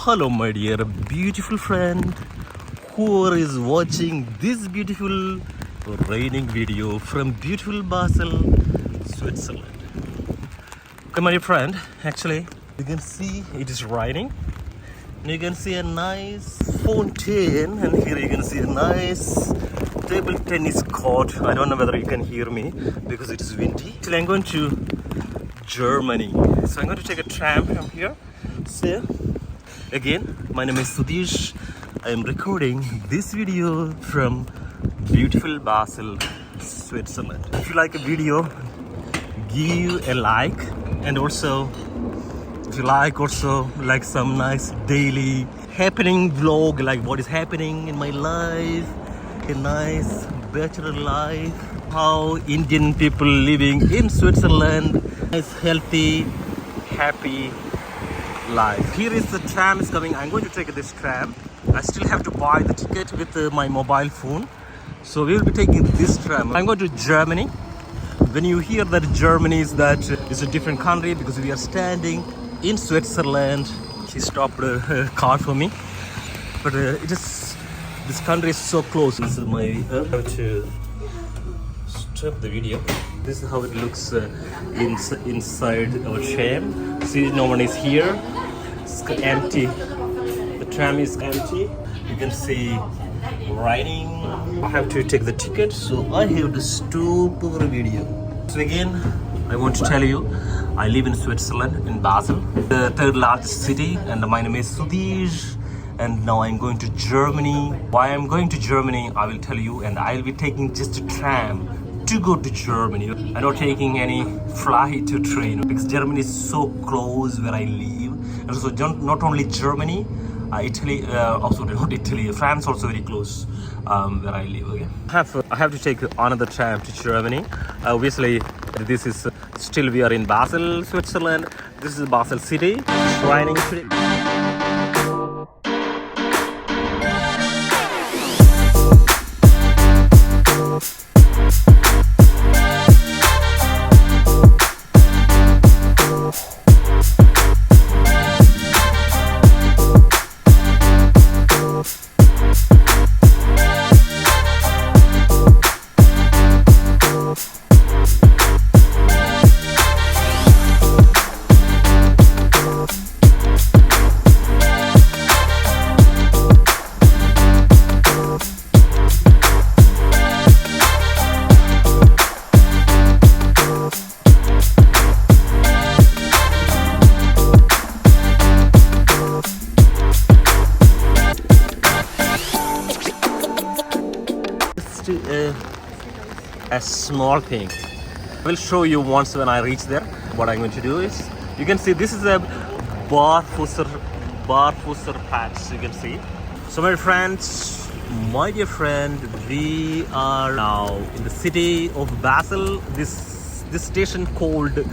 Hello, my dear beautiful friend who is watching this beautiful raining video from beautiful Basel, Switzerland. Okay, my dear friend, actually, you can see it is raining. You can see a nice fountain, and here you can see a nice table tennis court. I don't know whether you can hear me because it is windy. Actually, I'm going to Germany, so I'm going to take a tram from here. So again, my name is Sudhish. I am recording this video from beautiful Basel, Switzerland. If you like a video, give a like, and also if you like some nice daily happening vlog, like what is happening in my life, a nice bachelor life, how Indian people living in Switzerland, nice healthy happy life. Here is the tram is coming. I'm going to take this tram. I still have to buy the ticket with my mobile phone, so we will be taking this tram. I'm going to Germany. When you hear that Germany is a different country, because we are standing in Switzerland. She stopped a car for me, but this country is so close. This is my I have to stop the video. This is how it looks inside our tram. See, no one is here. It's empty. The tram is empty. You can see riding. I have to take the ticket, so I have to stop our video. So again, I want to tell you, I live in Switzerland, in Basel, the third largest city, and my name is Sudhish. And now I'm going to Germany. Why I'm going to Germany, I will tell you, and I'll be taking just a tram to go to Germany. I'm not taking any flight or train, because Germany is so close where I live. And so not only Germany, Italy, also not Italy, France also very close where I live. Okay. I have to take another tram to Germany. Obviously, this is still we are in Basel, Switzerland. This is Basel city, shining city. A small thing. I will show you once when I reach there. What I'm going to do is, you can see this is a Barfußer patch. You can see. So my friends, my dear friend, we are now in the city of Basel. This station called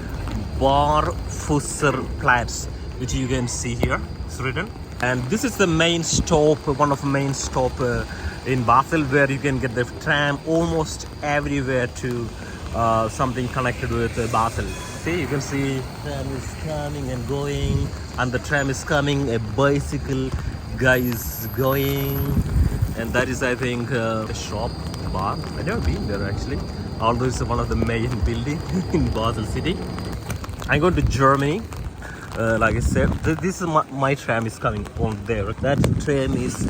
Barfußer Platz, which you can see here. It's written. And this is the main stop, one of the main stop in Basel, where you can get the tram almost everywhere to something connected with Basel. See, you can see tram is coming and going, and the tram is coming, a bicycle guy is going, and that is, I think, a shop, bar. I've never been there actually, although it's one of the main buildings in Basel city. I'm going to Germany. Like I said, this is my tram is coming on there. That tram is,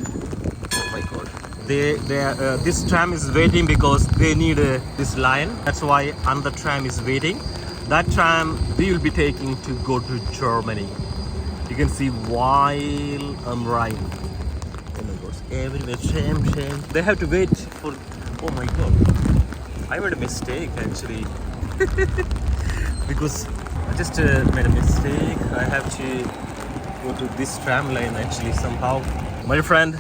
oh my god, this tram is waiting because they need this line. That's why another tram is waiting. That tram we will be taking to go to Germany. You can see while I'm riding. Oh my god, everywhere tram. They have to wait for, oh my god, I made a mistake actually. Because I just made a mistake. I have to go to this tram line actually somehow. My friend,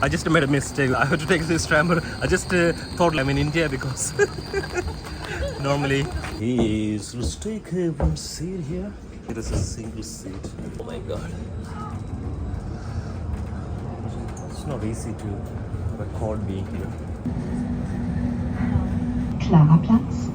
I just made a mistake. I have to take this tram, but I just thought I'm in India because normally. Let's take one seat here. It is a single seat. Oh my god. It's not easy to record being here. Klarer Platz.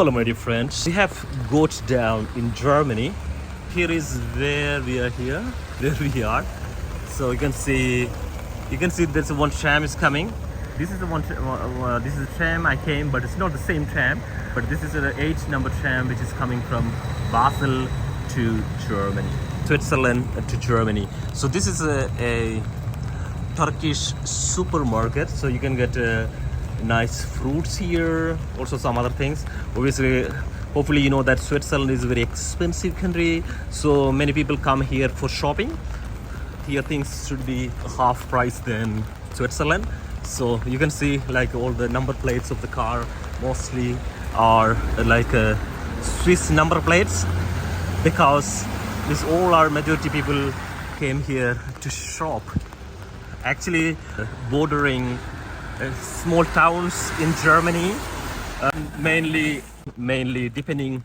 Hello, my dear friends. We have got down in Germany. Here is where we are here. Where we are. So you can see there's one tram is coming. This is the one. This is the tram I came, but it's not the same tram. But this is the 8-number tram which is coming from Basel to Germany, Switzerland to Germany. So this is a Turkish supermarket. So you can get nice fruits here, also some other things. Obviously, hopefully you know that Switzerland is a very expensive country, so many people come here for shopping. Here things should be half price than Switzerland. So you can see like all the number plates of the car mostly are like Swiss number plates, because this all our majority people came here to shop. Actually bordering small towns in Germany, mainly depending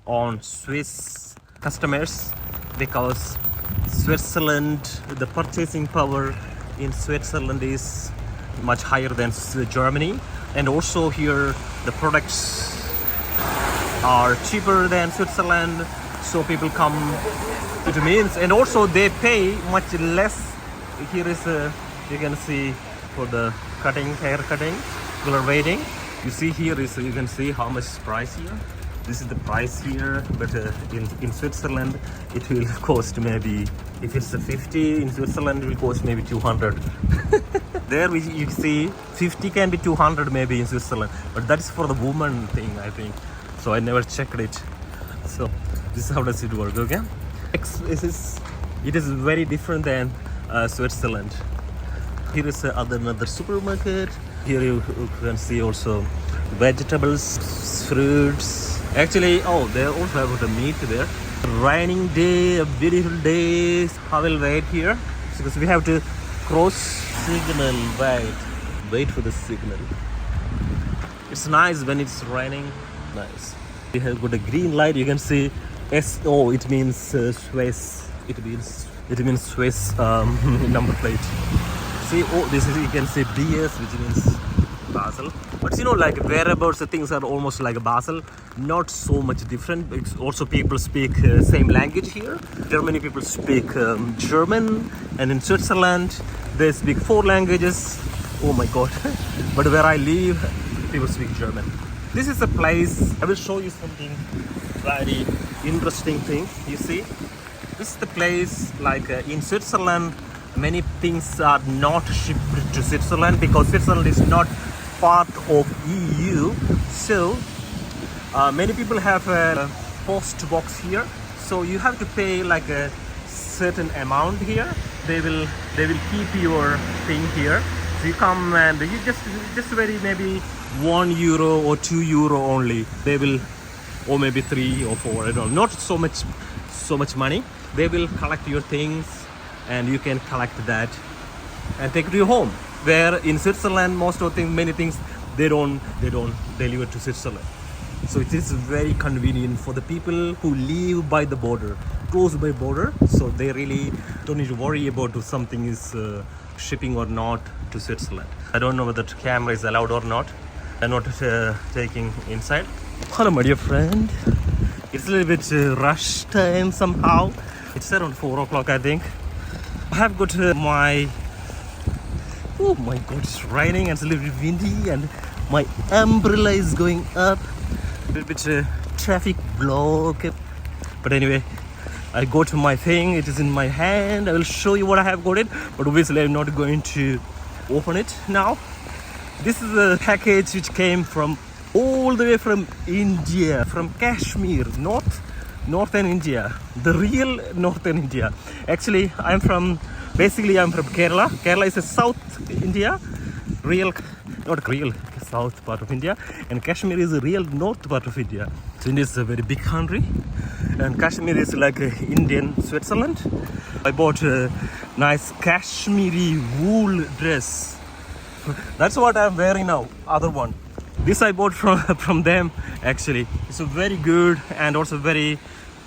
on Swiss customers, because Switzerland, the purchasing power in Switzerland is much higher than Germany, and also here the products are cheaper than Switzerland, so people come to means, and also they pay much less. Here is you can see for the hair cutting, people are waiting. You see here is, you can see how much price here. This is the price here, but in Switzerland it will cost maybe, if it's a 50 in Switzerland it will cost maybe 200. There you see 50 can be 200 maybe in Switzerland, but that's for the woman thing, I think. So I never checked it. So this is how does it work, okay? It is very different than Switzerland. Here is another supermarket. Here you can see also vegetables, fruits. Actually, oh, they also have the meat there. Raining day, a beautiful day. I will wait here because we have to cross signal. Wait for the signal. It's nice when it's raining. Nice. We have got a green light. You can see SO. It means Swiss. It means Swiss number plate. See, oh, this is, you can say BS, which means Basel. But you know, like whereabouts the things are almost like Basel, not so much different. It's also people speak same language here. Germany people speak German, and in Switzerland they speak 4 languages. Oh my god. But where I live, people speak German. This is a place, I will show you something very interesting thing. You see, this is the place, like in Switzerland, many things are not shipped to Switzerland because Switzerland is not part of EU. So many people have a post box here, so you have to pay like a certain amount here. They will keep your thing here. So you come and you just very maybe €1 or €2 only. They will, or maybe 3 or 4. I don't know. Not so much money. They will collect your things, and you can collect that and take it to your home. Where in Switzerland, most of many things they don't deliver to Switzerland. So it is very convenient for the people who live by the border, close by border. So they really don't need to worry about if something is shipping or not to Switzerland. I don't know whether the camera is allowed or not. I'm not taking inside. Hello, my dear friend. It's a little bit rush time somehow. It's around 4 o'clock, I think. I have got oh my god, it's raining and it's a little bit windy, and my umbrella is going up. A little bit traffic block. But anyway, I got my thing. It is in my hand. I will show you what I have got it. But obviously, I'm not going to open it now. This is a package which came from all the way from India, from Kashmir, northern India, the real northern India. Actually, I'm from Kerala. Kerala is a South India, not real south part of India, and Kashmir is a real north part of India. So India is a very big country, and Kashmir is like a Indian Switzerland. I bought a nice Kashmiri wool dress. That's what I'm wearing now. Other one. This I bought from them. Actually, it's a very good and also very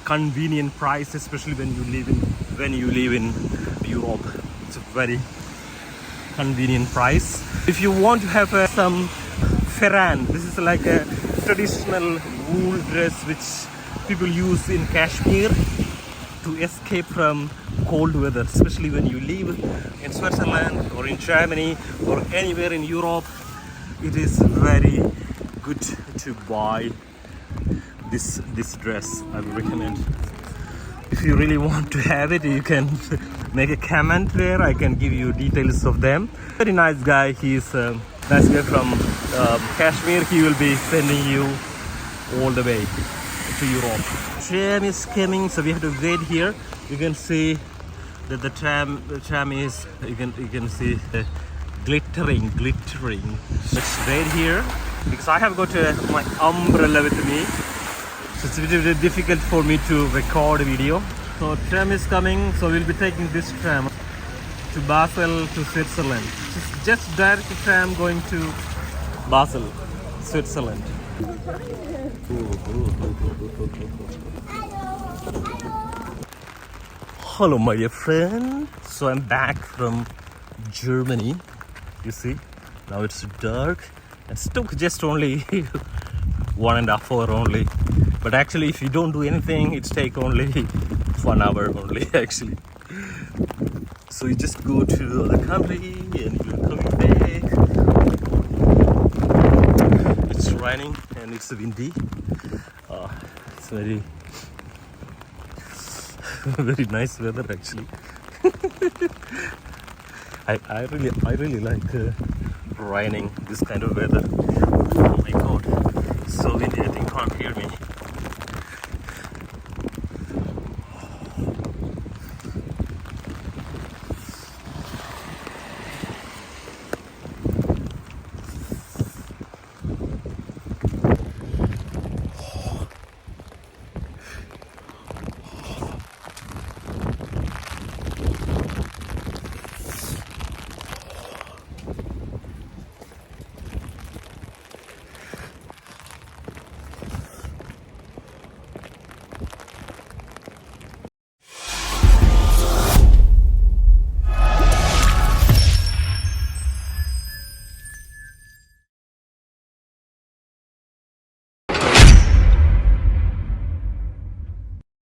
convenient price, especially when you live in Europe. It's a very convenient price. If you want to have some Ferran, this is like a traditional wool dress which people use in Kashmir to escape from cold weather, especially when you live in Switzerland or in Germany or anywhere in Europe. It is very good to buy this dress. I would recommend. If you really want to have it, you can make a comment there. I can give you details of them. Very nice guy. He's a nice guy from Kashmir. He will be sending you all the way to Europe. Tram is coming, so we have to wait here. You can see that the tram is, you can see glittering. Let's wait here because I have got my umbrella with me. So it's a bit difficult for me to record a video. So tram is coming, so we'll be taking this tram to Basel to Switzerland. It's just direct tram going to Basel, Switzerland. Hello my dear friend. So I'm back from Germany. You see, now it's dark. It took just only 1.5 hours only. But actually, if you don't do anything, it takes only 1 hour only actually. So you just go to the country and you're coming back. It's raining and it's windy. It's very very nice weather actually. I really like raining, this kind of weather. Oh my god, so windy. I think you can't hear me.